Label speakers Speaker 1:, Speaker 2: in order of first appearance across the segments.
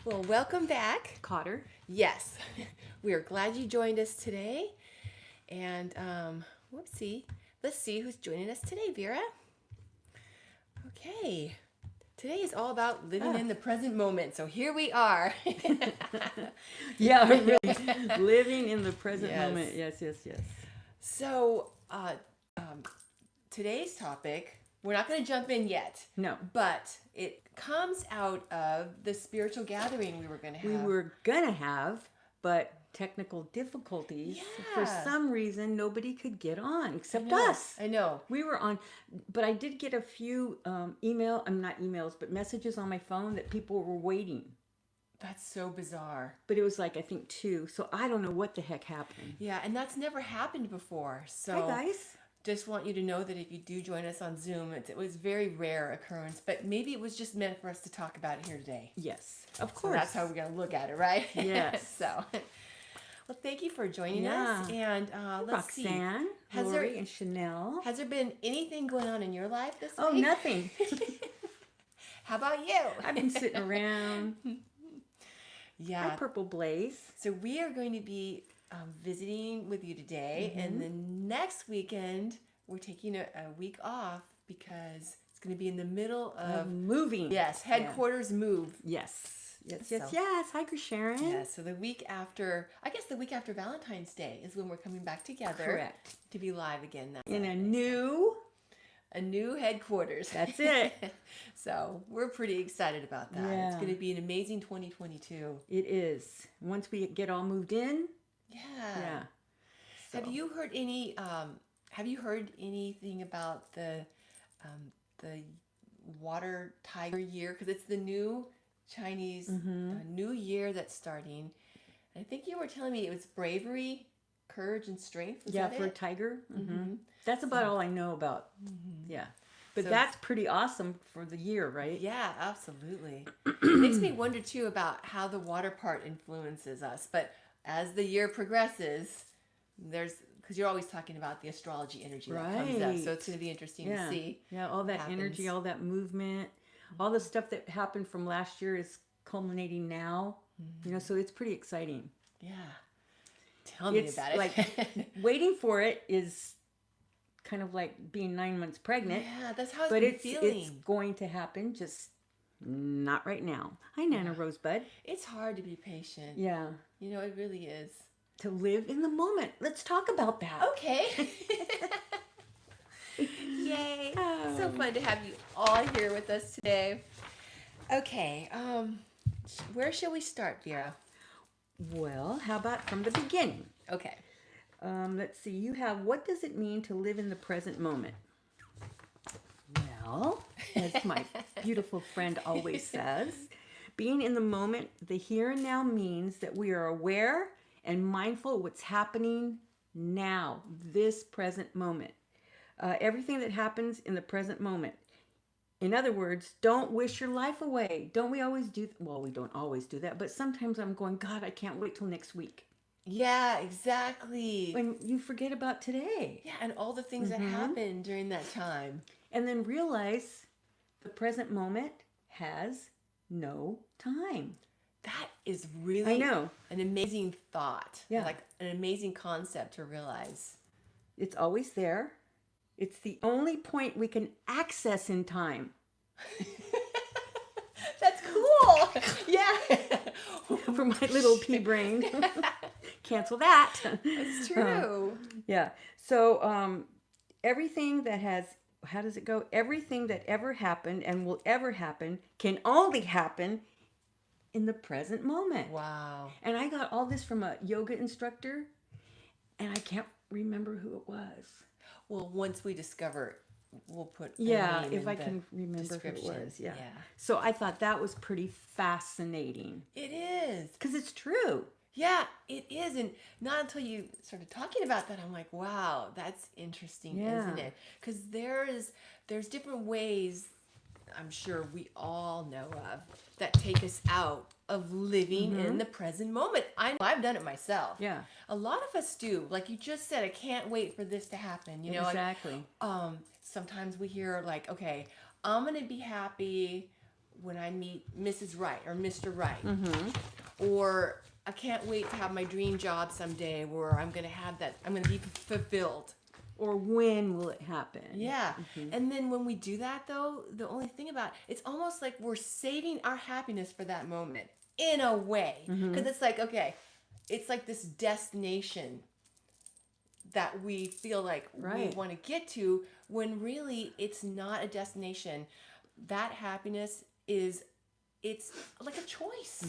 Speaker 1: Well, welcome back.
Speaker 2: Cotter.
Speaker 1: Yes, we are glad you joined us today. And whoopsie, let's see who's joining us today, Vera. Okay, today is all about living in the present moment. So here we are.
Speaker 2: Yeah, really. Living in the present
Speaker 1: Yes.
Speaker 2: moment. Yes.
Speaker 1: So today's topic, we're not going to jump in yet.
Speaker 2: No.
Speaker 1: But it comes out of the spiritual gathering we were going to have.
Speaker 2: We were going to have, but technical difficulties. For
Speaker 1: Yeah.
Speaker 2: some reason, nobody could get on except
Speaker 1: I know,
Speaker 2: us.
Speaker 1: I know.
Speaker 2: We were on, but I did get a few not emails, but messages on my phone that people were waiting.
Speaker 1: That's so bizarre.
Speaker 2: But it was like, I think 2. So I don't know what the heck happened.
Speaker 1: Yeah, and that's never happened before. So
Speaker 2: Hi, guys.
Speaker 1: just want you to know that if you do join us on Zoom, it was very rare occurrence, but maybe it was just meant for us to talk about it here today.
Speaker 2: Yes, of
Speaker 1: So
Speaker 2: course.
Speaker 1: that's how we're going to look at it, right?
Speaker 2: Yes.
Speaker 1: So, well, thank you for joining
Speaker 2: Yeah.
Speaker 1: us. And let's see.
Speaker 2: Roxanne,
Speaker 1: Has
Speaker 2: Lori,
Speaker 1: there-
Speaker 2: and Chanel.
Speaker 1: Has there been anything going on in your life this
Speaker 2: Oh,
Speaker 1: week?
Speaker 2: nothing.
Speaker 1: How about you?
Speaker 2: I've been sitting around.
Speaker 1: Yeah.
Speaker 2: Hi, Purple Blaze.
Speaker 1: So we are going to be visiting with you today, and the next weekend we're taking a week off because it's going to be in the middle of
Speaker 2: Moving.
Speaker 1: yes, headquarters move.
Speaker 2: Yes.
Speaker 1: So-
Speaker 2: Hi, Sharon.
Speaker 1: Yeah, so the week after, I guess the week after Valentine's Day is when we're coming back together.
Speaker 2: Correct.
Speaker 1: To be live again. That
Speaker 2: In a
Speaker 1: Saturday.
Speaker 2: new.
Speaker 1: new headquarters.
Speaker 2: That's it.
Speaker 1: So we're pretty excited about that. It's
Speaker 2: Yeah.
Speaker 1: going to be an amazing 2022.
Speaker 2: It is. Once we get all moved in.
Speaker 1: Yeah.
Speaker 2: Yeah.
Speaker 1: Have
Speaker 2: So-
Speaker 1: you heard any? Have you heard anything about the water tiger year? Because it's the new Chinese New Year that's starting. I think you were telling me it was bravery, courage, and strength. Was
Speaker 2: Yeah,
Speaker 1: that
Speaker 2: for a
Speaker 1: it?
Speaker 2: tiger. That's about all I know about. Yeah. But
Speaker 1: So-
Speaker 2: that's pretty awesome for the year, right?
Speaker 1: Yeah, absolutely. It makes me wonder too about how the water part influences us. But as the year progresses, because you're always talking about the astrology energy that comes up, so
Speaker 2: Right.
Speaker 1: it's going to be interesting
Speaker 2: Yeah.
Speaker 1: to see.
Speaker 2: Yeah, all that energy,
Speaker 1: happens.
Speaker 2: all that movement, all the stuff that happened from last year is culminating now. You know, so it's pretty exciting.
Speaker 1: Yeah, tell me
Speaker 2: It's
Speaker 1: about it.
Speaker 2: like waiting for it is kind of like being 9 months pregnant,
Speaker 1: yeah, that's how
Speaker 2: but
Speaker 1: been
Speaker 2: it's
Speaker 1: feeling.
Speaker 2: going to happen, just not right now. Hi, Nana Rosebud.
Speaker 1: It's hard to be patient.
Speaker 2: Yeah,
Speaker 1: You know, it really is.
Speaker 2: to live in the moment. Let's talk about that.
Speaker 1: Okay. Yay.
Speaker 2: Oh.
Speaker 1: So fun to have you all here with us today. Okay, where shall we start, Vera?
Speaker 2: Well, how about from the beginning?
Speaker 1: Okay.
Speaker 2: Let's see. You have, what does it mean to live in the present moment? Well, as my beautiful friend always says, being in the moment, the here and now, means that we are aware and mindful of what's happening now, this present moment. Everything that happens in the present moment. In other words, don't wish your life away. Don't we always do? Well, we don't always do that, but sometimes I'm going, God, I can't wait till next week.
Speaker 1: Yeah, exactly.
Speaker 2: When you forget about today.
Speaker 1: Yeah, and all the things that happened during that time.
Speaker 2: And then realize the present moment has no time.
Speaker 1: That is really
Speaker 2: I know.
Speaker 1: an amazing thought.
Speaker 2: Yeah.
Speaker 1: Like an amazing concept to realize.
Speaker 2: It's always there. It's the only point we can access in time.
Speaker 1: That's cool. Yeah.
Speaker 2: For my little pea brain. Cancel that.
Speaker 1: It's true.
Speaker 2: Yeah. So everything that has, how does it go? Everything that ever happened and will ever happen can only happen in the present moment.
Speaker 1: Wow.
Speaker 2: And I got all this from a yoga instructor, and I can't remember who it was.
Speaker 1: Well, once we discover, we'll put a
Speaker 2: Yeah,
Speaker 1: name
Speaker 2: if
Speaker 1: in
Speaker 2: I
Speaker 1: the
Speaker 2: can remember who it
Speaker 1: description.
Speaker 2: was. Yeah. So I thought that was pretty fascinating
Speaker 1: It is.
Speaker 2: because it's true.
Speaker 1: Yeah, it is. And not until you started talking about that, I'm like, wow, that's interesting,
Speaker 2: Yeah.
Speaker 1: isn't it? Because there's different ways, I'm sure we all know of, that take us out of living in the present moment. I know I've done it myself.
Speaker 2: Yeah.
Speaker 1: A lot of us do. Like you just said, I can't wait for this to happen. You know,
Speaker 2: Exactly.
Speaker 1: sometimes we hear like, okay, I'm gonna be happy when I meet Mrs. Right or Mr. Right, or I can't wait to have my dream job someday where I'm going to have that, I'm going to be fulfilled.
Speaker 2: Or when will it happen?
Speaker 1: Yeah. And then when we do that, though, the only thing about it's almost like we're saving our happiness for that moment in a way. Because it's like, okay, it's like this destination that we feel like we want to get to when really it's not a destination. That happiness is, it's like a choice.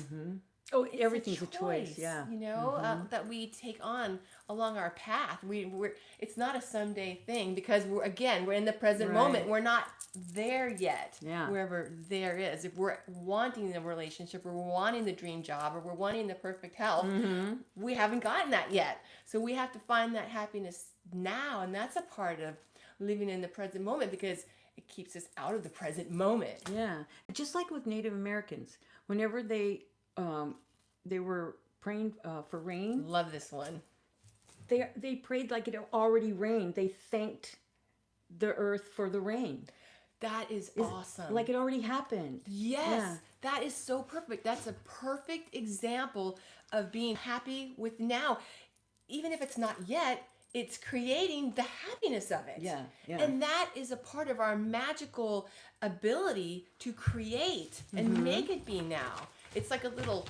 Speaker 2: Oh, everything's a choice. Yeah.
Speaker 1: You know, that we take on along our path. We're it's not a someday thing because we're in the present moment. We're not there yet.
Speaker 2: Yeah.
Speaker 1: Wherever there is. If we're wanting the relationship, or we're wanting the dream job, or we're wanting the perfect health, we haven't gotten that yet. So we have to find that happiness now, and that's a part of living in the present moment because it keeps us out of the present moment.
Speaker 2: Yeah. Just like with Native Americans, whenever they were praying for rain.
Speaker 1: Love this one.
Speaker 2: They prayed like it already rained. They thanked the earth for the rain.
Speaker 1: That is awesome.
Speaker 2: Like it already happened.
Speaker 1: Yes.
Speaker 2: Yeah.
Speaker 1: That is so perfect. That's a perfect example of being happy with now. Even if it's not yet, it's creating the happiness of it.
Speaker 2: Yeah.
Speaker 1: And that is a part of our magical ability to create and make it be now. It's like a little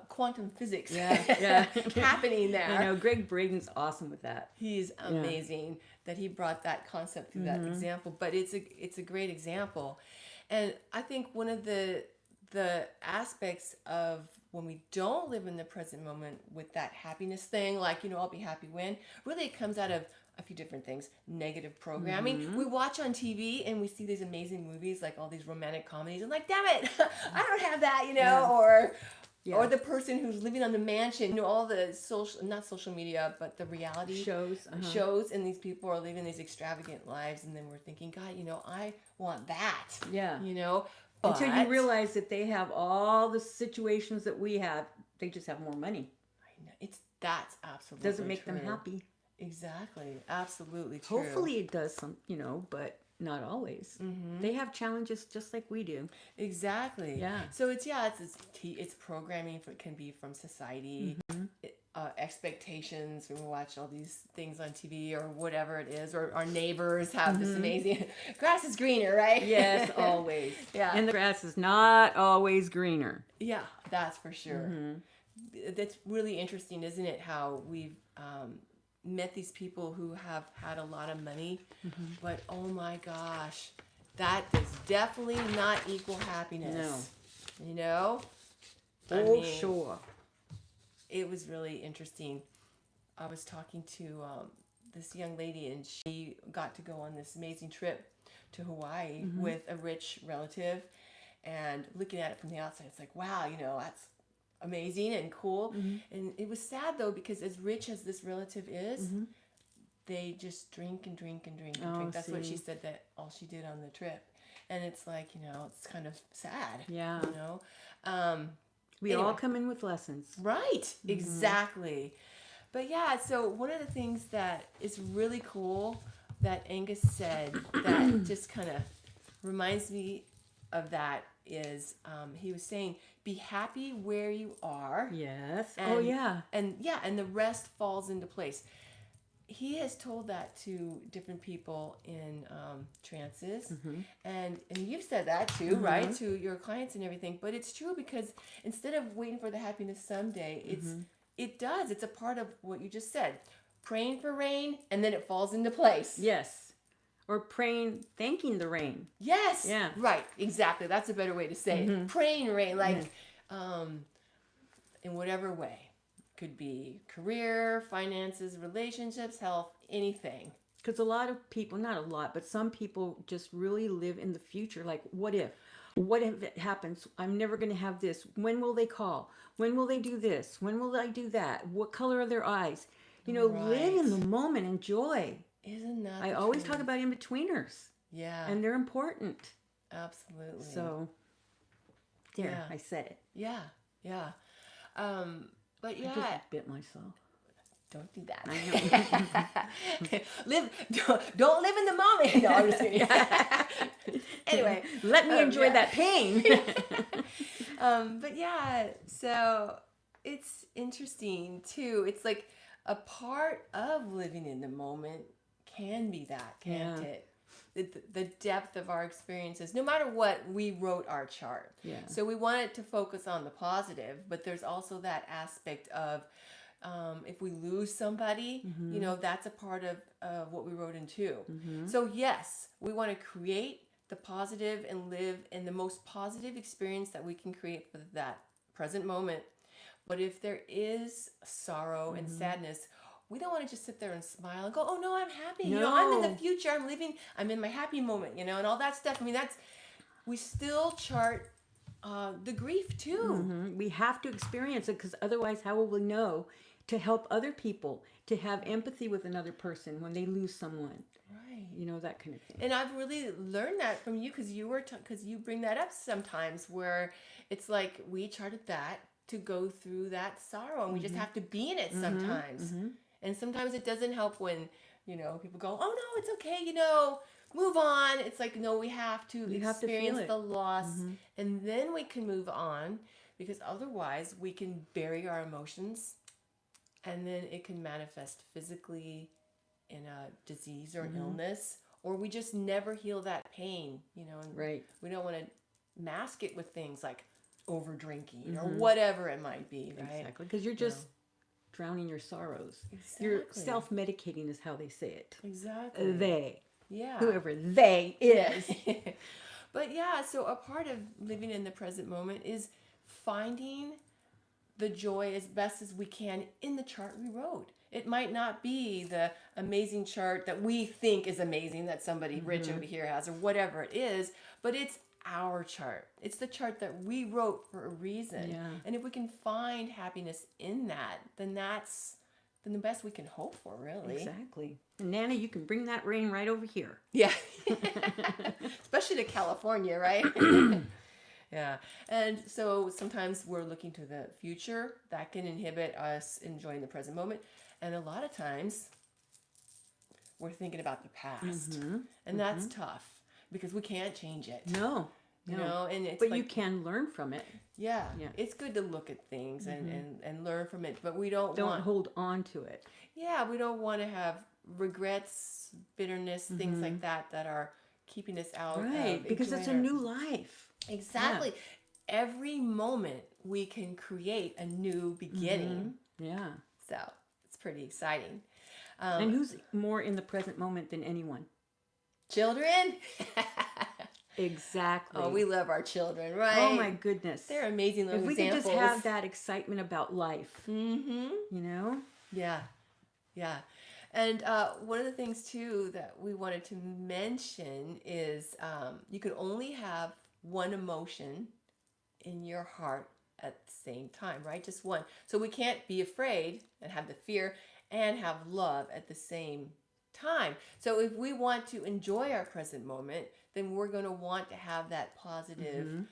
Speaker 1: quantum physics happening there.
Speaker 2: I know, Greg Braden's awesome with that.
Speaker 1: He's amazing that he brought that concept through that example. But it's a great example. And I think one of the aspects of when we don't live in the present moment with that happiness thing, like, I'll be happy when, really it comes out of a few different things. Negative programming. We watch on TV and we see these amazing movies, like all these romantic comedies, and like, damn it, I don't have that, or the person who's living on the mansion, all the not social media, but the reality shows, and these people are living these extravagant lives, and then we're thinking, God, I want that.
Speaker 2: Yeah.
Speaker 1: But
Speaker 2: until you realize that they have all the situations that we have, they just have more money.
Speaker 1: I know. That's absolutely
Speaker 2: doesn't make
Speaker 1: true.
Speaker 2: them happy.
Speaker 1: Exactly. Absolutely true.
Speaker 2: Hopefully it does some, but not always. They have challenges just like we do.
Speaker 1: Exactly.
Speaker 2: Yeah.
Speaker 1: So it's programming. It can be from society, expectations. When we watch all these things on TV or whatever it is, or our neighbors have this amazing grass is greener, right?
Speaker 2: Yes, always.
Speaker 1: Yeah.
Speaker 2: And the grass is not always greener.
Speaker 1: Yeah, that's for sure. That's really interesting, isn't it? How we've met these people who have had a lot of money, but oh my gosh, that does definitely not equal happiness. No.
Speaker 2: Sure.
Speaker 1: It was really interesting. I was talking to this young lady, and she got to go on this amazing trip to Hawaii with a rich relative, and looking at it from the outside, it's like, wow, that's amazing and cool. And it was sad though, because as rich as this relative is, they just drink and drink and drink and drink. That's what she said, that all she did on the trip. And it's like, it's kind of sad.
Speaker 2: Yeah. We
Speaker 1: Anyway.
Speaker 2: all come in with lessons.
Speaker 1: Right. Exactly. But yeah, so one of the things that is really cool that Angus said that just kind of reminds me of that is he was saying, be happy where you are.
Speaker 2: Yes.
Speaker 1: And the rest falls into place. He has told that to different people in trances, and you've said that too, right, to your clients and everything. But it's true, because instead of waiting for the happiness someday, it's a part of what you just said, praying for rain, and then it falls into place.
Speaker 2: Yes. Or thanking the rain.
Speaker 1: Yes.
Speaker 2: Yeah.
Speaker 1: Right. Exactly. That's a better way to say it. Praying rain, like in whatever way. Could be career, finances, relationships, health, anything.
Speaker 2: Because a lot of people, not a lot, but some people just really live in the future. Like, what if? What if it happens? I'm never going to have this. When will they call? When will they do this? When will I do that? What color are their eyes? Live in the moment. Enjoy.
Speaker 1: Isn't that
Speaker 2: I always talk about in-betweeners.
Speaker 1: Yeah.
Speaker 2: And they're important.
Speaker 1: Absolutely.
Speaker 2: So, there, I said it.
Speaker 1: Yeah. Yeah. But yeah.
Speaker 2: I just bit myself.
Speaker 1: don't do that.
Speaker 2: I know.
Speaker 1: Don't live in the moment. No, I'm just kidding. Anyway,
Speaker 2: Let me enjoy that pain.
Speaker 1: but yeah, so it's interesting too. It's like a part of living in the moment can be that, can't
Speaker 2: Yeah.
Speaker 1: it? The depth of our experiences, no matter what, we wrote our chart.
Speaker 2: Yeah.
Speaker 1: So we wanted to focus on the positive, but there's also that aspect of if we lose somebody, you know, that's a part of what we wrote in too. So yes, we want to create the positive and live in the most positive experience that we can create for that present moment. But if there is sorrow and sadness, we don't want to just sit there and smile and go, oh no, I'm happy. You know, I'm in the
Speaker 2: No.
Speaker 1: future. I'm in my happy moment, you know, and all that stuff. I mean, we still chart the grief too.
Speaker 2: We have to experience it, because otherwise, how will we know to help other people, to have empathy with another person when they lose someone?
Speaker 1: Right.
Speaker 2: You know, that kind of thing.
Speaker 1: And I've really learned that from you because because you bring that up sometimes where it's like we charted that to go through that sorrow and we just have to be in it sometimes. And sometimes it doesn't help when, you know, people go, oh no, it's okay, you know, move on. It's like, no, we have to
Speaker 2: have to feel
Speaker 1: experience
Speaker 2: it.
Speaker 1: the loss and then we can move on, because otherwise we can bury our emotions and then it can manifest physically in a disease or an illness, or we just never heal that pain, you know, and
Speaker 2: Right.
Speaker 1: we don't want to mask it with things like over drinking or whatever it might be, right?
Speaker 2: Exactly. Because you're just drowning your sorrows. You're
Speaker 1: Exactly.
Speaker 2: self-medicating is how they say it.
Speaker 1: Exactly.
Speaker 2: They.
Speaker 1: Yeah.
Speaker 2: Whoever they is.
Speaker 1: But yeah, so a part of living in the present moment is finding the joy as best as we can in the chart we wrote. It might not be the amazing chart that we think is amazing that somebody rich over here has or whatever it is, but it's our chart. It's the chart that we wrote for a reason.
Speaker 2: Yeah.
Speaker 1: And if we can find happiness in that, then that's the best we can hope for, really.
Speaker 2: Exactly. And Nana, you can bring that rain right over here.
Speaker 1: Yeah. Especially to California, right? Yeah. And so sometimes we're looking to the future. That can inhibit us enjoying the present moment. And a lot of times we're thinking about the past. And that's tough because we can't change it.
Speaker 2: No.
Speaker 1: You know, and it's
Speaker 2: But
Speaker 1: like,
Speaker 2: you can learn from it.
Speaker 1: yeah,
Speaker 2: Yeah.
Speaker 1: it's good to look at things and learn from it, but we don't
Speaker 2: Don't
Speaker 1: want,
Speaker 2: hold on to it.
Speaker 1: yeah, we don't want to have regrets, bitterness, things like that are keeping us out.
Speaker 2: Right.
Speaker 1: Of
Speaker 2: Because it's a
Speaker 1: enjoying
Speaker 2: new life.
Speaker 1: Exactly. Every moment we can create a new beginning.
Speaker 2: Yeah.
Speaker 1: So it's pretty exciting.
Speaker 2: And who's more in the present moment than anyone?
Speaker 1: Children?
Speaker 2: Exactly.
Speaker 1: Oh, we love our children, right?
Speaker 2: Oh my goodness.
Speaker 1: They're amazing little
Speaker 2: If we
Speaker 1: examples.
Speaker 2: could just have that excitement about life.
Speaker 1: Mm-hmm.
Speaker 2: You know?
Speaker 1: Yeah. Yeah. And one of the things, too, that we wanted to mention is you can only have one emotion in your heart at the same time, right? Just one. So we can't be afraid and have the fear and have love at the same time. So if we want to enjoy our present moment, then we're going to want to have that positive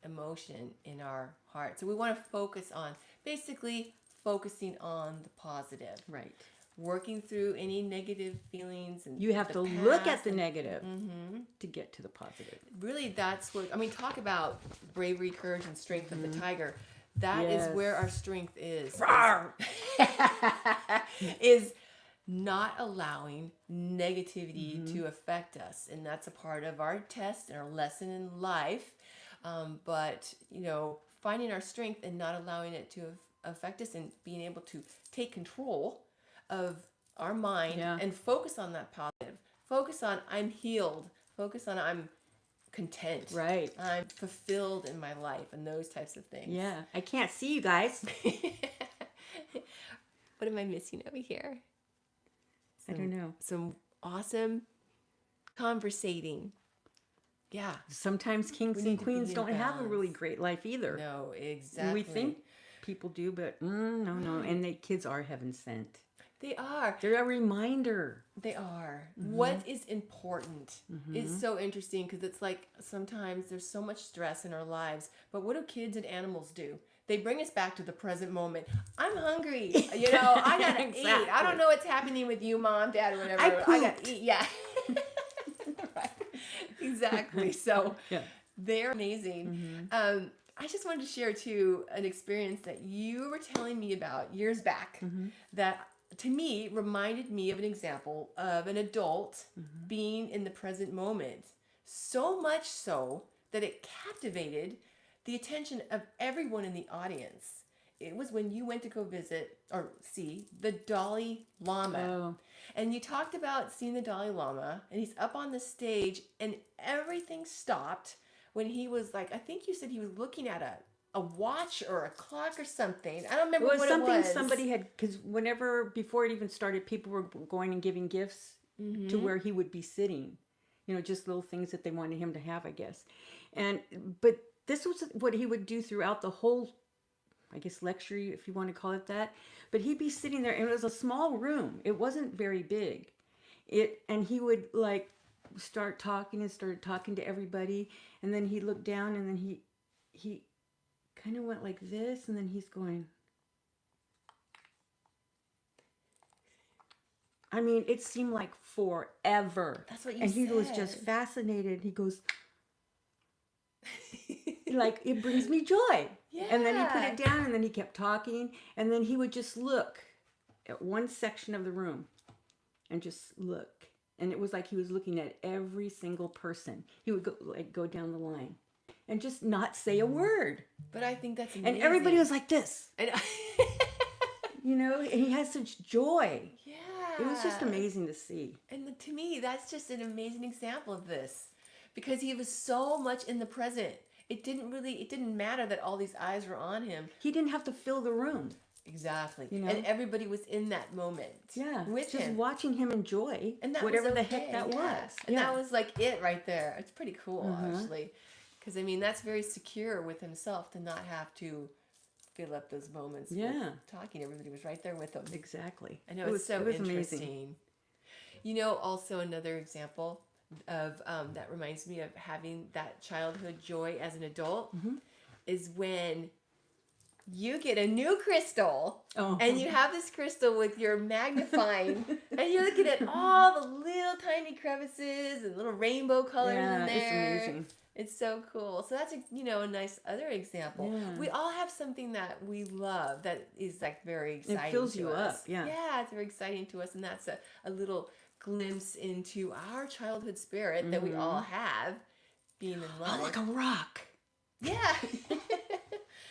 Speaker 1: emotion in our heart. So we want to focus on, basically focusing on the positive.
Speaker 2: Right.
Speaker 1: Working through any negative feelings. And
Speaker 2: You have
Speaker 1: the
Speaker 2: to look
Speaker 1: past
Speaker 2: at the
Speaker 1: and-
Speaker 2: negative to get to the positive.
Speaker 1: Really, that's what, I mean, talk about bravery, courage, and strength of the tiger. That is
Speaker 2: Yes.
Speaker 1: where our strength is.
Speaker 2: Rawr!
Speaker 1: Is not allowing negativity to affect us. And that's a part of our test and our lesson in life. But, you know, finding our strength and not allowing it to affect us and being able to take control of our mind and focus on that positive. Focus on I'm healed. Focus on I'm content.
Speaker 2: Right.
Speaker 1: I'm fulfilled in my life and those types of things.
Speaker 2: Yeah. I can't see you guys.
Speaker 1: What am I missing over here?
Speaker 2: I don't know.
Speaker 1: Some awesome conversating. Yeah.
Speaker 2: Sometimes kings
Speaker 1: need
Speaker 2: and
Speaker 1: to be
Speaker 2: queens
Speaker 1: in
Speaker 2: don't have a really
Speaker 1: balance.
Speaker 2: great life either.
Speaker 1: No, exactly.
Speaker 2: We think people do, but no. And the kids are heaven sent.
Speaker 1: They are.
Speaker 2: They're a reminder.
Speaker 1: They are. What is important is so interesting because it's like sometimes there's so much stress in our lives, but what do kids and animals do? They bring us back to the present moment. I'm hungry. You know, I gotta eat. I don't know what's happening with you, mom, dad, or whatever. I gotta eat. Yeah. Right. Exactly. So they're amazing. I just wanted to share too an experience that you were telling me about years back that to me reminded me of an example of an adult being in the present moment. So much so that it captivated the attention of everyone in the audience. It was when you went to go visit or see the Dalai Lama.
Speaker 2: Oh.
Speaker 1: And you talked about seeing the Dalai Lama, and he's up on the stage, and everything stopped when he was like, I think you said he was looking at a watch or a clock or something. I don't remember
Speaker 2: It was
Speaker 1: what
Speaker 2: something
Speaker 1: it was.
Speaker 2: somebody had, because whenever, before it even started, people were going and giving gifts to where he would be sitting. You know, just little things that they wanted him to have, I guess. But this was what he would do throughout the whole, I guess, lecture, if you want to call it that. But he'd be sitting there, and it was a small room. It wasn't very big. And he would like start talking and started talking to everybody, and then he looked down, and then he kind of went like this, and then he's going. I mean, it seemed like forever.
Speaker 1: That's what you
Speaker 2: and
Speaker 1: said.
Speaker 2: he was just fascinated. He goes, like, it brings me joy.
Speaker 1: Yeah.
Speaker 2: And then he put it down, and then he kept talking, and then he would just look at one section of the room and just look. And it was like he was looking at every single person. He would go down the line and just not say a word.
Speaker 1: But I think that's amazing.
Speaker 2: And everybody was like this.
Speaker 1: And
Speaker 2: You know, and he had such joy.
Speaker 1: yeah.
Speaker 2: It was just amazing to see.
Speaker 1: And to me, that's just an amazing example of this. Because he was so much in the present. It didn't matter that all these eyes were on him.
Speaker 2: He didn't have to fill the room.
Speaker 1: Exactly.
Speaker 2: You know?
Speaker 1: And everybody was in that moment.
Speaker 2: Yeah.
Speaker 1: With
Speaker 2: just
Speaker 1: him.
Speaker 2: watching him enjoy
Speaker 1: And that
Speaker 2: whatever
Speaker 1: was
Speaker 2: the
Speaker 1: okay,
Speaker 2: heck that
Speaker 1: yeah.
Speaker 2: was.
Speaker 1: And that was like it right there. It's pretty cool, actually. Because, I mean, that's very secure with himself to not have to fill up those moments with talking. Everybody was right there with him.
Speaker 2: Exactly.
Speaker 1: I know, it was so interesting. Amazing. You know, also another example of that reminds me of having that childhood joy as an adult is when you get a new crystal and you have this crystal with your magnifying and you're looking at all the little tiny crevices and little rainbow colors in there.
Speaker 2: It's amazing.
Speaker 1: It's so cool. So that's a nice other example.
Speaker 2: Yeah.
Speaker 1: We all have something that we love that is like very exciting.
Speaker 2: It fills
Speaker 1: to
Speaker 2: you
Speaker 1: us.
Speaker 2: up. Yeah.
Speaker 1: Yeah, it's very exciting to us, and that's a little glimpse into our childhood spirit that we all have being in love.
Speaker 2: Oh, like a rock.
Speaker 1: Yeah.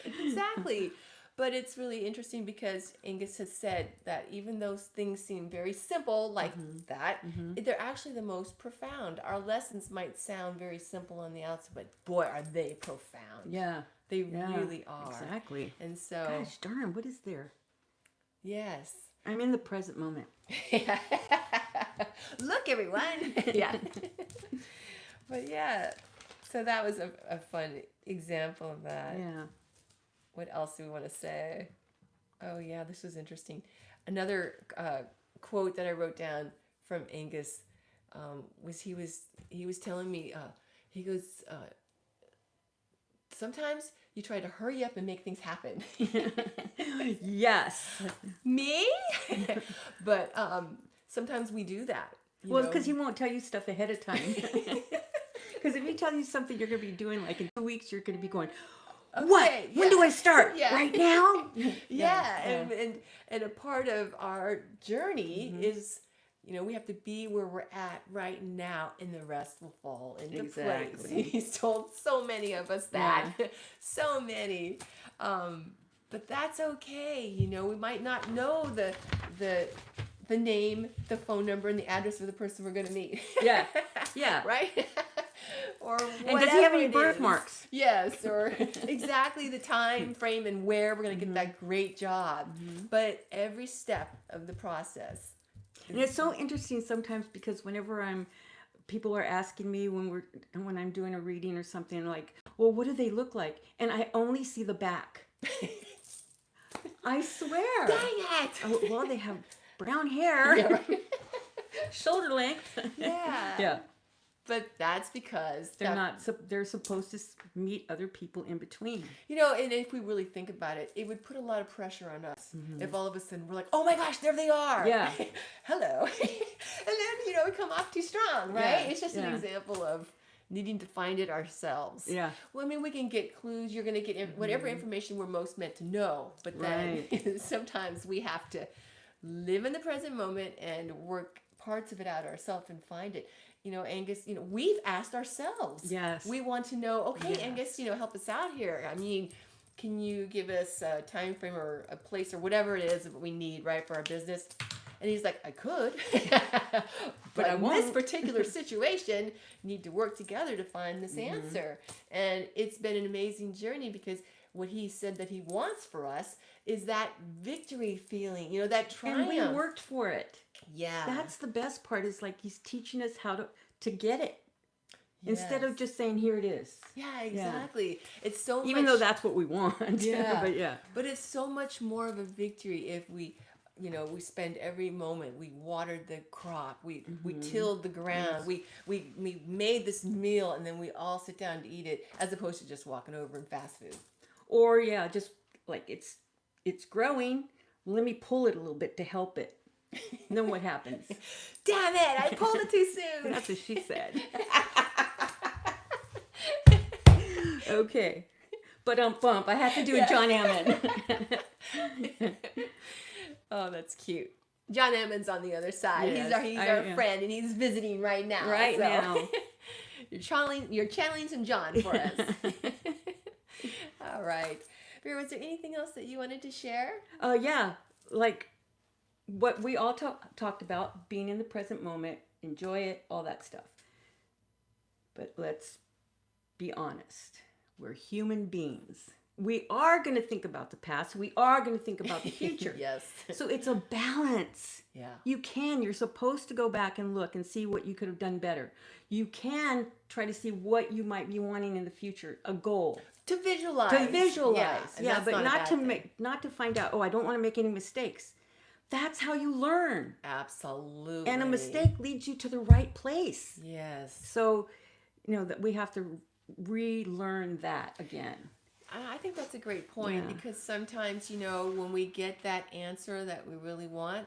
Speaker 1: Exactly. But it's really interesting because Angus has said that even those things seem very simple like that, they're actually the most profound. Our lessons might sound very simple on the outside, but boy, are they profound.
Speaker 2: Yeah.
Speaker 1: They really are.
Speaker 2: Exactly.
Speaker 1: And so...
Speaker 2: Gosh darn, what is there?
Speaker 1: Yes.
Speaker 2: I'm in the present moment.
Speaker 1: Look, everyone. Yeah. But yeah, so that was a fun example of that.
Speaker 2: Yeah.
Speaker 1: What else do we want to say? Oh yeah, this was interesting. Another quote that I wrote down from Angus was he was telling me he goes sometimes you try to hurry up and make things happen.
Speaker 2: Yes.
Speaker 1: Me? But sometimes we do that.
Speaker 2: Well, because he won't tell you stuff ahead of time. Because if he tells you something you're going to be doing like in 2 weeks, you're going to be going, what?
Speaker 1: Okay,
Speaker 2: When do I start?
Speaker 1: Yeah.
Speaker 2: Right now?
Speaker 1: Yeah. And a part of our journey is, we have to be where we're at right now, and the rest will fall into place. He's told so many of us that. Yeah. So many. But that's okay. We might not know the name, the phone number, and the address of the person we're going to meet.
Speaker 2: Yeah. Yeah.
Speaker 1: Right? Or
Speaker 2: and does he have any birthmarks?
Speaker 1: Yes, or exactly the time frame and where we're going to get that great job. But every step of the process.
Speaker 2: And it's so interesting sometimes because whenever people are asking me when I'm doing a reading or something like, well, what do they look like? And I only see the back. I swear.
Speaker 1: Dang it!
Speaker 2: Oh, well, they have brown hair,
Speaker 1: Yeah, right.
Speaker 2: shoulder length.
Speaker 1: Yeah.
Speaker 2: Yeah.
Speaker 1: But that's because
Speaker 2: They're not. They're supposed to meet other people in between.
Speaker 1: and if we really think about it, it would put a lot of pressure on us if all of a sudden we're like, oh my gosh, there they are.
Speaker 2: Yeah.
Speaker 1: Hello. And then, we come off too strong, right?
Speaker 2: Yeah,
Speaker 1: It's just an example of needing to find it ourselves.
Speaker 2: Yeah.
Speaker 1: Well, I mean, we can get clues. You're going to get whatever information we're most meant to know. But then sometimes we have to live in the present moment and work parts of it out ourselves and find it. Angus, we've asked ourselves.
Speaker 2: Yes.
Speaker 1: We want to know, okay,
Speaker 2: Yes.
Speaker 1: Angus, help us out here. I mean, can you give us a time frame or a place or whatever it is that we need, right, for our business? And he's like, I could, but
Speaker 2: I
Speaker 1: in
Speaker 2: won't.
Speaker 1: this particular situation, need to work together to find this answer. And it's been an amazing journey because what he said that he wants for us is that victory feeling, that triumph.
Speaker 2: And we worked for it.
Speaker 1: Yeah.
Speaker 2: That's the best part, is like he's teaching us how to get it. Instead of
Speaker 1: Yes.
Speaker 2: just saying, here it is.
Speaker 1: Yeah, exactly. It's so
Speaker 2: Even
Speaker 1: much,
Speaker 2: though that's what we want.
Speaker 1: Yeah.
Speaker 2: But yeah.
Speaker 1: But it's so much more of a victory if we spend every moment. We watered the crop. We tilled the ground. We made this meal, and then we all sit down to eat it, as opposed to just walking over and fast food.
Speaker 2: Or just like it's growing. Let me pull it a little bit to help it. And then what happens?
Speaker 1: Damn it! I pulled it too soon.
Speaker 2: That's what she said. Okay. But bump. I have to do a John Hammond.
Speaker 1: Oh, that's cute. John Emmons on the other side.
Speaker 2: Yes,
Speaker 1: He's our friend, and he's visiting right now.
Speaker 2: Right now.
Speaker 1: You're channeling some John for us. All right. Vera, was there anything else that you wanted to share?
Speaker 2: Yeah. Like what we all talked about, being in the present moment, enjoy it, all that stuff. But let's be honest. We're human beings. We are going to think about the past. We are going to think about the future.
Speaker 1: Yes.
Speaker 2: So it's a balance.
Speaker 1: Yeah.
Speaker 2: You're supposed to go back and look and see what you could have done better. You can try to see what you might be wanting in the future, a goal.
Speaker 1: To visualize.
Speaker 2: Yeah, but not to find out, I don't want to make any mistakes. That's how you learn.
Speaker 1: Absolutely.
Speaker 2: And a mistake leads you to the right place.
Speaker 1: Yes.
Speaker 2: So, that we have to relearn that again.
Speaker 1: I think that's a great point, because sometimes, when we get that answer that we really want,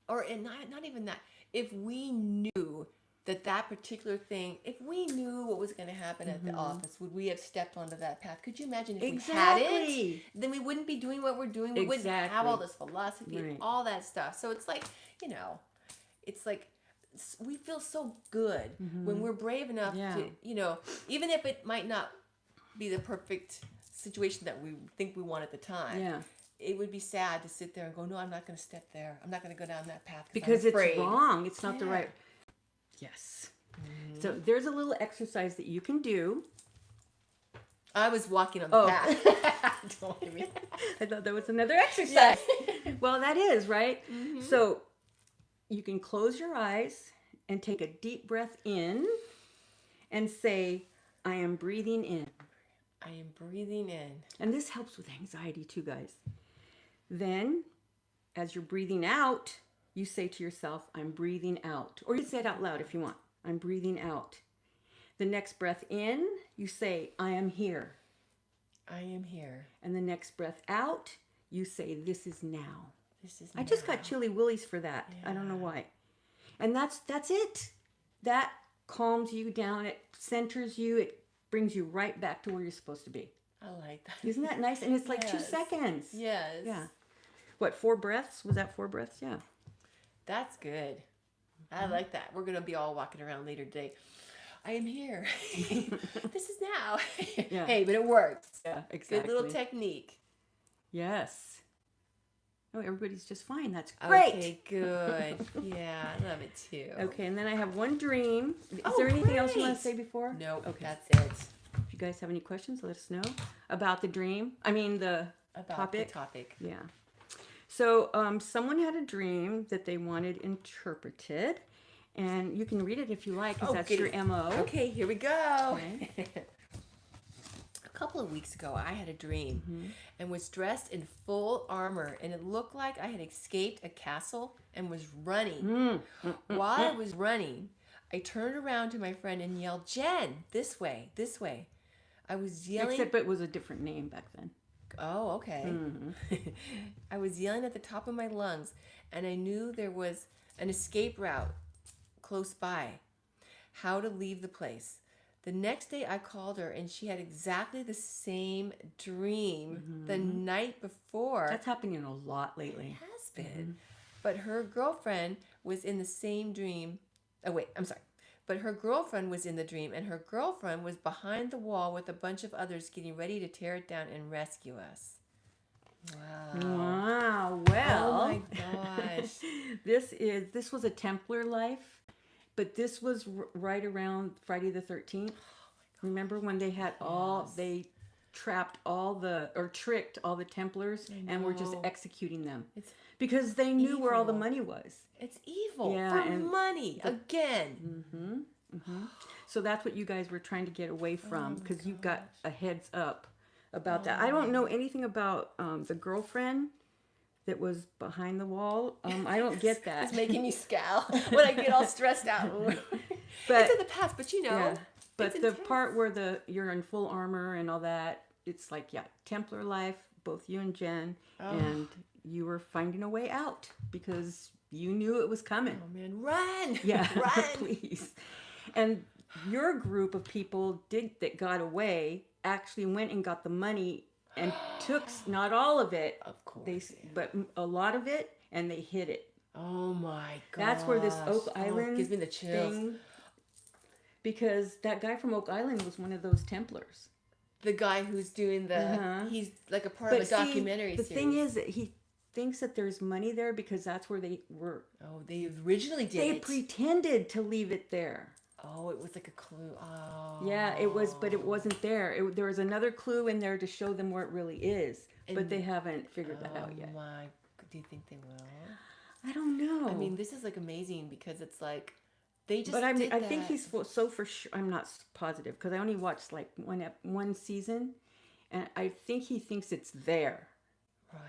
Speaker 1: and not even that, if we knew that particular thing, if we knew what was going to happen at the office, would we have stepped onto that path? Could you imagine if we had it? Then we wouldn't be doing what we're doing. We wouldn't have all this philosophy and all that stuff. So it's like, it's like we feel so good when we're brave enough to, even if it might not be the perfect situation that we think we want at the time.
Speaker 2: Yeah.
Speaker 1: It would be sad to sit there and go, no, I'm not going to step there. I'm not going to go down that path
Speaker 2: because
Speaker 1: I'm afraid.
Speaker 2: It's wrong. It's not the right. Yes. So there's a little exercise that you can do.
Speaker 1: I was walking on the path. Don't worry.
Speaker 2: I thought that was another exercise. Well, that is, right? So you can close your eyes and take a deep breath in and say, I am breathing in.
Speaker 1: I am breathing in.
Speaker 2: And this helps with anxiety too, guys. Then, as you're breathing out, you say to yourself, I'm breathing out. Or you say it out loud if you want. I'm breathing out. The next breath in, you say, I am here.
Speaker 1: I am here.
Speaker 2: And the next breath out, you say, this is now.
Speaker 1: This is
Speaker 2: I just got chilly willies for that. I don't know why. And that's it. That calms you down. It centers you. It brings you right back to where you're supposed to be.
Speaker 1: I like that.
Speaker 2: Isn't that nice? And it's like 2 seconds.
Speaker 1: Yes.
Speaker 2: Yeah. What, 4 breaths? Was that 4 breaths? Yeah.
Speaker 1: That's good. I like that. We're going to be all walking around later today. I am here. This is now.
Speaker 2: Yeah.
Speaker 1: Hey, but it works.
Speaker 2: Yeah, exactly.
Speaker 1: Good little technique.
Speaker 2: Yes. Oh, everybody's just fine. That's great.
Speaker 1: Okay, good. Yeah, I love it too.
Speaker 2: Okay, and then I have one dream. Is
Speaker 1: Oh,
Speaker 2: there anything else you want
Speaker 1: great.
Speaker 2: to say before?
Speaker 1: No,
Speaker 2: Okay.
Speaker 1: that's it.
Speaker 2: If you guys have any questions, let us know about the dream. I mean, the
Speaker 1: About
Speaker 2: topic.
Speaker 1: the topic.
Speaker 2: Yeah. So someone had a dream that they wanted interpreted. And you can read it if you like, because that's your MO.
Speaker 1: Okay, here we go.
Speaker 2: Okay.
Speaker 1: couple of weeks ago, I had a dream and was dressed in full armor, and it looked like I had escaped a castle and was running. While I was running, I turned around to my friend and yelled, "Jen, this way, this way." I was yelling.
Speaker 2: Except it was a different name back then.
Speaker 1: Oh, okay. I was yelling at the top of my lungs, and I knew there was an escape route close by. How to leave the place. The next day I called her, and she had exactly the same dream the night before.
Speaker 2: That's happening a lot lately.
Speaker 1: It has been. But her girlfriend was in the same dream. Oh, wait, I'm sorry. But her girlfriend was in the dream, and her girlfriend was behind the wall with a bunch of others getting ready to tear it down and rescue us. Wow.
Speaker 2: Wow. Well,
Speaker 1: Oh my gosh.
Speaker 2: this was a Templar life, but this was right around Friday the 13th. Remember when they had they trapped tricked all the Templars and were just executing them because they knew where all the money was.
Speaker 1: It's evil
Speaker 2: Yeah,
Speaker 1: for
Speaker 2: and
Speaker 1: money again.
Speaker 2: So that's what you guys were trying to get away from because you got a heads up about that. I don't know anything about the girlfriend that was behind the wall. I don't get that.
Speaker 1: It's making me scowl when I get all stressed out.
Speaker 2: But
Speaker 1: it's in the past, but you know.
Speaker 2: yeah. But
Speaker 1: it's
Speaker 2: the
Speaker 1: intense.
Speaker 2: part where you're in full armor and all that, it's like Templar life. Both you and Jen, and you were finding a way out because you knew it was coming.
Speaker 1: Oh man, run!
Speaker 2: Yeah,
Speaker 1: Run!
Speaker 2: please. And your group of people that got away actually went and got the money and took not all of it,
Speaker 1: Of course.
Speaker 2: but a lot of it, and they hid it.
Speaker 1: Oh my god.
Speaker 2: That's where this Oak Island
Speaker 1: gives me the chills.
Speaker 2: thing, because that guy from Oak Island was one of those Templars.
Speaker 1: The guy who's doing he's like a part
Speaker 2: But
Speaker 1: of a documentary
Speaker 2: the
Speaker 1: series.
Speaker 2: thing is that he thinks that there's money there because that's where they were.
Speaker 1: Oh, they originally did
Speaker 2: They
Speaker 1: it.
Speaker 2: pretended to leave it there.
Speaker 1: Oh, it was like a clue. Oh.
Speaker 2: Yeah, it was, but it wasn't there. There was another clue in there to show them where it really is, but they haven't figured that out yet.
Speaker 1: My, do you think they will?
Speaker 2: I don't know.
Speaker 1: I mean, this is like amazing because it's like they just.
Speaker 2: but I mean,
Speaker 1: did
Speaker 2: I think
Speaker 1: that.
Speaker 2: he's so for sure. I'm not positive because I only watched like one season, and I think he thinks it's there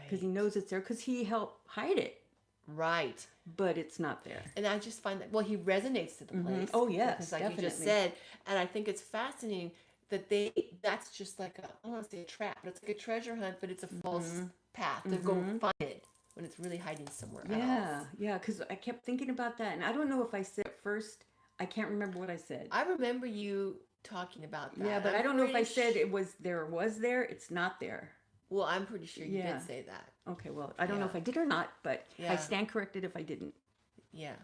Speaker 2: because he knows it's there because he helped hide it,
Speaker 1: Right.
Speaker 2: but it's not there.
Speaker 1: And I just find that, well, he resonates to the place.
Speaker 2: Oh, yes,
Speaker 1: because like
Speaker 2: definitely.
Speaker 1: you just said. And I think it's fascinating that that's just like I don't want to say a trap, but it's like a treasure hunt, but it's a false path to go find it when it's really hiding somewhere else.
Speaker 2: Yeah, because I kept thinking about that, and I don't know if I said it first. I can't remember what I said.
Speaker 1: I remember you talking about that.
Speaker 2: Yeah, but I don't know if I said it was there. It's not there.
Speaker 1: Well, I'm pretty sure you
Speaker 2: Yeah.
Speaker 1: did say that.
Speaker 2: Okay, well, I don't know if I did or not, but
Speaker 1: Yeah.
Speaker 2: I stand corrected if I didn't.
Speaker 1: Yeah.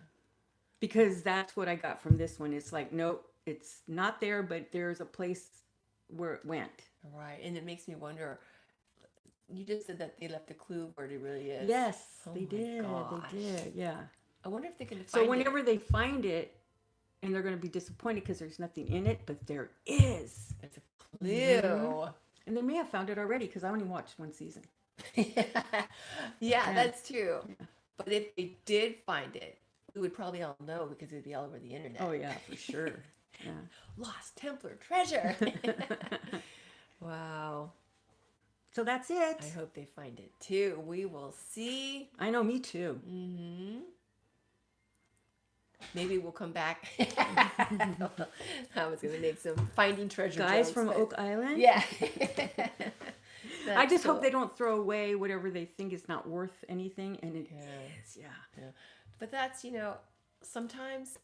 Speaker 2: Because that's what I got from this one. It's like, nope, it's not there, but there's a place where it went.
Speaker 1: Right. And it makes me wonder, you just said that they left a clue where it really is.
Speaker 2: Yes,
Speaker 1: Oh
Speaker 2: they
Speaker 1: my
Speaker 2: did.
Speaker 1: gosh.
Speaker 2: They did, yeah.
Speaker 1: I wonder if they can find
Speaker 2: So whenever they find it, and they're going to be disappointed because there's nothing in it, but there is.
Speaker 1: it's a clue.
Speaker 2: And they may have found it already because I only watched one season.
Speaker 1: yeah, that's true. Yeah. But if they did find it, we would probably all know because it would be all over the internet.
Speaker 2: Oh, yeah, for sure. Yeah.
Speaker 1: Lost Templar treasure. Wow.
Speaker 2: So that's it.
Speaker 1: I hope they find it too. We will see.
Speaker 2: I know, me too.
Speaker 1: Mm-hmm. Maybe we'll come back. I was going to make some finding treasure
Speaker 2: Guys
Speaker 1: jokes,
Speaker 2: from
Speaker 1: but-
Speaker 2: Oak Island?
Speaker 1: Yeah.
Speaker 2: I just
Speaker 1: cool.
Speaker 2: hope they don't throw away whatever they think is not worth anything, and it is, yeah.
Speaker 1: But that's, sometimes,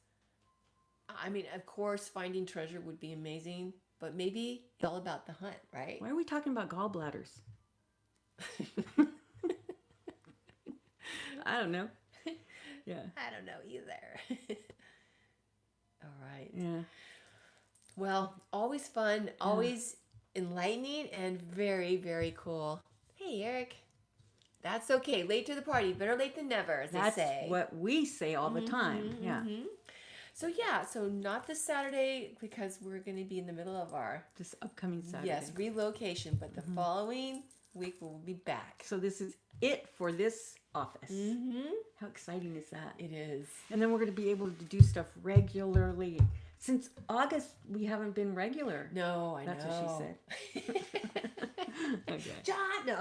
Speaker 1: I mean, of course, finding treasure would be amazing, but maybe it's all about the hunt, right?
Speaker 2: Why are we talking about gallbladders? I don't know. Yeah.
Speaker 1: I don't know either. All right.
Speaker 2: Yeah.
Speaker 1: Well, always fun, always enlightening, and very, very cool. Hey, Eric. That's okay. Late to the party. Better late than never, as
Speaker 2: That's
Speaker 1: they say.
Speaker 2: what we say all the time. Yeah.
Speaker 1: So not this Saturday because we're going to be in the middle of our
Speaker 2: This upcoming Saturday.
Speaker 1: yes relocation, but the following week we'll be back.
Speaker 2: So this is it for this office.
Speaker 1: Mm-hmm.
Speaker 2: How exciting is that?
Speaker 1: It is.
Speaker 2: And then we're going to be able to do stuff regularly. Since August, we haven't been regular.
Speaker 1: No, I
Speaker 2: That's
Speaker 1: know.
Speaker 2: what she said. Okay.
Speaker 1: John, no.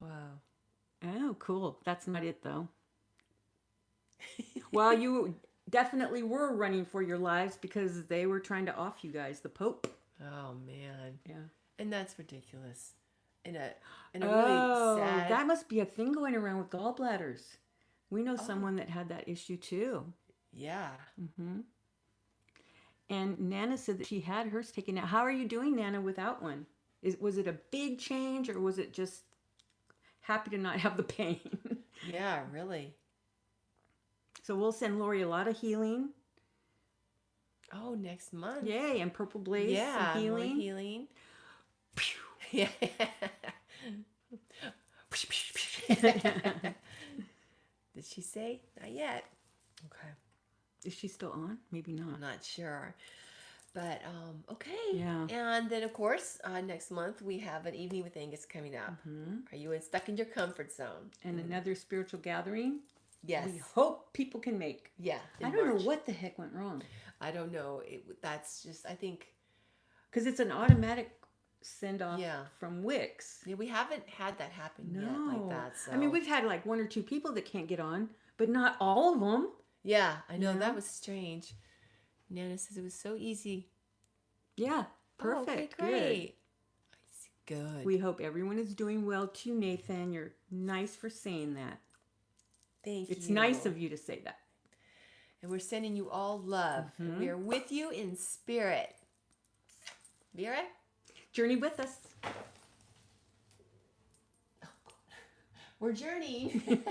Speaker 1: Wow.
Speaker 2: Oh, cool. That's not it, though. Well, you definitely were running for your lives because they were trying to off you guys, the Pope.
Speaker 1: Oh man.
Speaker 2: Yeah.
Speaker 1: And that's ridiculous. In a really sad.
Speaker 2: That must be a thing going around with gallbladders. We know someone that had that issue too.
Speaker 1: Yeah.
Speaker 2: Mm-hmm. And Nana said that she had hers taken out. How are you doing, Nana, without one? Was it a big change, or was it just happy to not have the pain?
Speaker 1: Yeah, really.
Speaker 2: So we'll send Lori a lot of healing.
Speaker 1: Oh, next month.
Speaker 2: Yay, and Purple Blaze,
Speaker 1: Yeah,
Speaker 2: some
Speaker 1: more
Speaker 2: healing.
Speaker 1: healing. Yeah. Did she say? Not yet. Okay.
Speaker 2: Is she still on? Maybe not.
Speaker 1: I'm not sure. But, okay.
Speaker 2: Yeah.
Speaker 1: And then, of course, next month we have an evening with Angus coming up.
Speaker 2: Mm-hmm.
Speaker 1: Are you stuck in your comfort zone?
Speaker 2: And another spiritual gathering.
Speaker 1: Yes.
Speaker 2: We hope people can make.
Speaker 1: Yeah.
Speaker 2: I don't know what the heck went wrong.
Speaker 1: I don't know. That's just, I think.
Speaker 2: Because it's an automatic send off from Wix.
Speaker 1: Yeah, we haven't had that happen yet like that. So.
Speaker 2: I mean, we've had like 1 or 2 people that can't get on, but not all of them.
Speaker 1: Yeah, I know. That was strange. Nana says it was so easy.
Speaker 2: Yeah, perfect.
Speaker 1: Oh, okay, great. Good.
Speaker 2: We hope everyone is doing well too, Nathan. You're nice for saying that.
Speaker 1: Thank you.
Speaker 2: It's nice of you to say that.
Speaker 1: And we're sending you all love.
Speaker 2: Mm-hmm.
Speaker 1: We are with you in spirit. Vera?
Speaker 2: Journey with us.
Speaker 1: We're journeying.